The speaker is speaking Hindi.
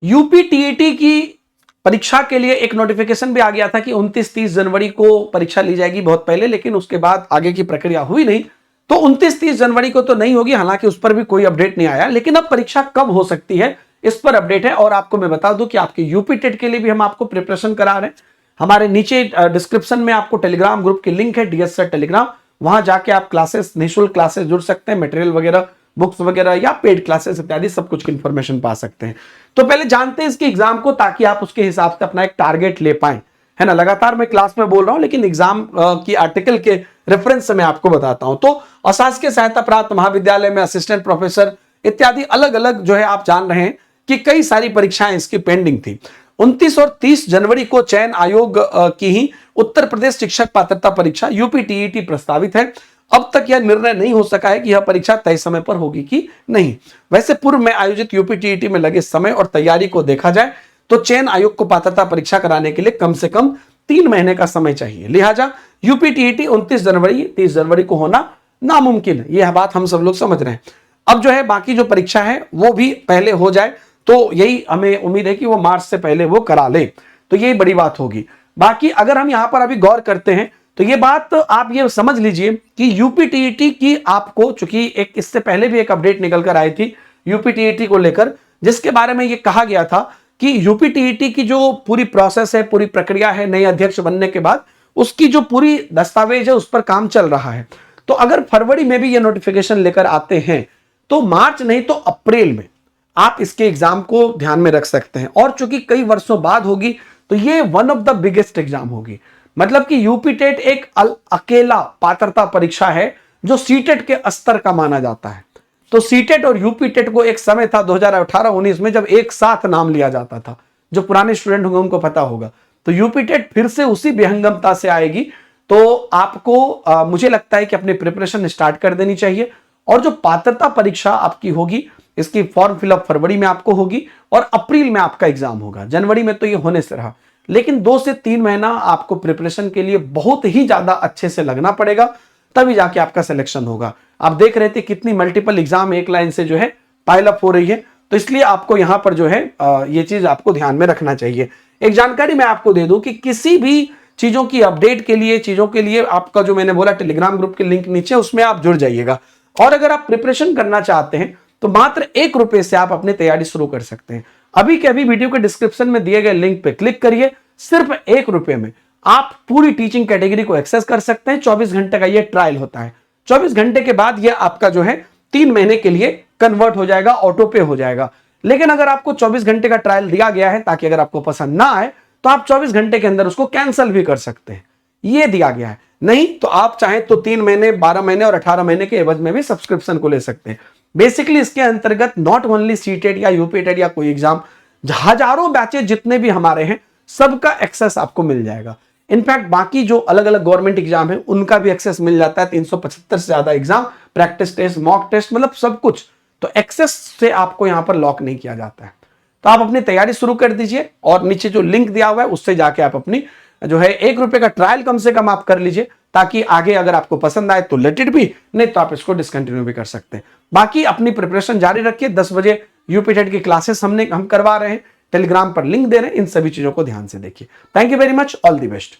यूपी टीईटी की परीक्षा के लिए एक नोटिफिकेशन भी आ गया था कि 29-30 जनवरी को परीक्षा ली जाएगी बहुत पहले, लेकिन उसके बाद आगे की प्रक्रिया हुई नहीं, तो 29-30 जनवरी को तो नहीं होगी। हालांकि उस पर भी कोई अपडेट नहीं आया, लेकिन अब परीक्षा कब हो सकती है इस पर अपडेट है। और आपको मैं बता दूं कि आपके यूपी टेट के लिए भी हम आपको प्रिपरेशन करा रहे हैं। हमारे नीचे डिस्क्रिप्शन में आपको टेलीग्राम ग्रुप की लिंक है, डीएस सर टेलीग्राम, वहां जाके आप क्लासेस, निःशुल्क क्लासेस जुड़ सकते हैं, मटेरियल वगैरह, बुक्स वगैरह या पेड क्लासेस इत्यादि सब कुछ की इंफॉर्मेशन पा सकते हैं। तो पहले जानते हैं इसके एग्जाम को, ताकि आप उसके हिसाब से अपना एक टारगेट ले पाए, है ना। लगातार मैं क्लास में बोल रहा हूं, लेकिन एग्जाम की आर्टिकल के रेफरेंस से मैं आपको बताता हूं। तो अशासकीय सहायता प्राप्त महाविद्यालय में असिस्टेंट प्रोफेसर इत्यादि अलग अलग जो है आप जान रहे हैं कि कई सारी परीक्षाएं इसकी पेंडिंग थी। 29 और 30 जनवरी को चयन आयोग की ही उत्तर प्रदेश शिक्षक पात्रता परीक्षा यूपी टीईटी प्रस्तावित है। अब तक यह निर्णय नहीं हो सका है कि यह परीक्षा तय समय पर होगी कि नहीं। वैसे पूर्व में आयोजित यूपी टीईटी में लगे समय और तैयारी को देखा जाए तो चयन आयोग को पात्रता परीक्षा कराने के लिए कम से कम 3 महीने का समय चाहिए। लिहाजा यूपी टीईटी 29 जनवरी 30 जनवरी को होना नामुमकिन है। यह बात हम सब लोग समझ रहे हैं। अब जो है बाकी जो परीक्षा है वो भी पहले हो जाए, तो यही हमें उम्मीद है कि वो मार्च से पहले वो करा ले, तो यही बड़ी बात होगी। बाकी अगर हम यहां पर अभी गौर करते हैं तो ये बात आप ये समझ लीजिए कि यूपी टीईटी की आपको, चूंकि एक इससे पहले भी एक अपडेट निकल कर आई थी यूपी टीईटी को लेकर, जिसके बारे में ये कहा गया था कि यूपी टीईटी की जो पूरी प्रोसेस है, पूरी प्रक्रिया है, नए अध्यक्ष बनने के बाद उसकी जो पूरी दस्तावेज है उस पर काम चल रहा है। तो अगर फरवरी में भी ये नोटिफिकेशन लेकर आते हैं तो मार्च नहीं तो अप्रैल में आप इसके एग्जाम को ध्यान में रख सकते हैं। और चूंकि कई वर्षों बाद होगी तो ये one of the biggest exam होगी। मतलब कि यूपी टेट एक अकेला पात्रता परीक्षा है जो सीटेट के स्तर का माना जाता है। तो सीटेट और यूपी टेट को एक समय था 2018-19 में जब एक साथ नाम लिया जाता था, जो पुराने स्टूडेंट होंगे उनको पता होगा। तो यूपी टेट फिर से उसी विहंगमता से आएगी। तो आपको मुझे लगता है कि अपनी प्रिपरेशन स्टार्ट कर देनी चाहिए। और जो पात्रता परीक्षा आपकी होगी, इसकी फॉर्म फिलअप फरवरी में आपको होगी और अप्रैल में आपका एग्जाम होगा। जनवरी में तो ये होने से रहा, लेकिन 2 से 3 महीना आपको प्रिपरेशन के लिए बहुत ही ज्यादा अच्छे से लगना पड़ेगा, तभी जाके आपका सिलेक्शन होगा। आप देख रहे थे कितनी मल्टीपल एग्जाम एक लाइन से जो है पाइल अप हो रही है, तो इसलिए आपको यहां पर जो है ये चीज आपको ध्यान में रखना चाहिए। एक जानकारी मैं आपको दे दूं कि किसी भी चीजों की अपडेट के लिए, चीजों के लिए आपका जो मैंने बोला टेलीग्राम ग्रुप के लिंक नीचे, उसमें आप जुड़ जाइएगा। और अगर आप प्रिपरेशन करना चाहते हैं तो मात्र 1 रुपए से आप अपनी तैयारी शुरू कर सकते हैं। अभी के अभी वीडियो के डिस्क्रिप्शन में दिए गए लिंक पे क्लिक करिए। सिर्फ 1 रुपए में आप पूरी टीचिंग कैटेगरी को एक्सेस कर सकते हैं। 24 घंटे का ये ट्रायल होता है। 24 घंटे के बाद ये आपका जो है 3 महीने के लिए कन्वर्ट हो जाएगा, ऑटो पे हो जाएगा। लेकिन अगर आपको 24 घंटे का ट्रायल दिया गया है ताकि अगर आपको पसंद ना आए तो आप 24 घंटे के अंदर उसको कैंसिल भी कर सकते हैं, ये दिया गया है। नहीं तो आप चाहें तो 3 महीने, 12 महीने और 18 महीने के एवज में भी सब्सक्रिप्शन को ले सकते हैं। बेसिकली इसके अंतर्गत नॉट ओनली सीटेट या यूपी टेट या कोई एग्जाम, हजारों बैचेज जितने भी हमारे हैं सबका एक्सेस आपको मिल जाएगा। इनफैक्ट बाकी जो अलग अलग गवर्नमेंट एग्जाम है उनका भी एक्सेस मिल जाता है। 375 से ज्यादा exam, practice test, mock test, मतलब सब कुछ। तो एक्सेस से आपको यहां पर लॉक नहीं किया जाता है। तो आप अपनी तैयारी शुरू कर दीजिए और नीचे जो लिंक दिया हुआ है उससे जाके आप अपनी जो है 1 रुपए का ट्रायल कम से कम आप कर लीजिए, ताकि आगे अगर आपको पसंद आए तो लेट इट बी, नहीं तो आप इसको डिसकंटिन्यू भी कर सकते हैं। बाकी अपनी प्रिपरेशन जारी रखिए। 10 बजे यूपी टेट की क्लासेस हम करवा रहे हैं, टेलीग्राम पर लिंक दे रहे हैं। इन सभी चीजों को ध्यान से देखिए। Thank you very much, all the best.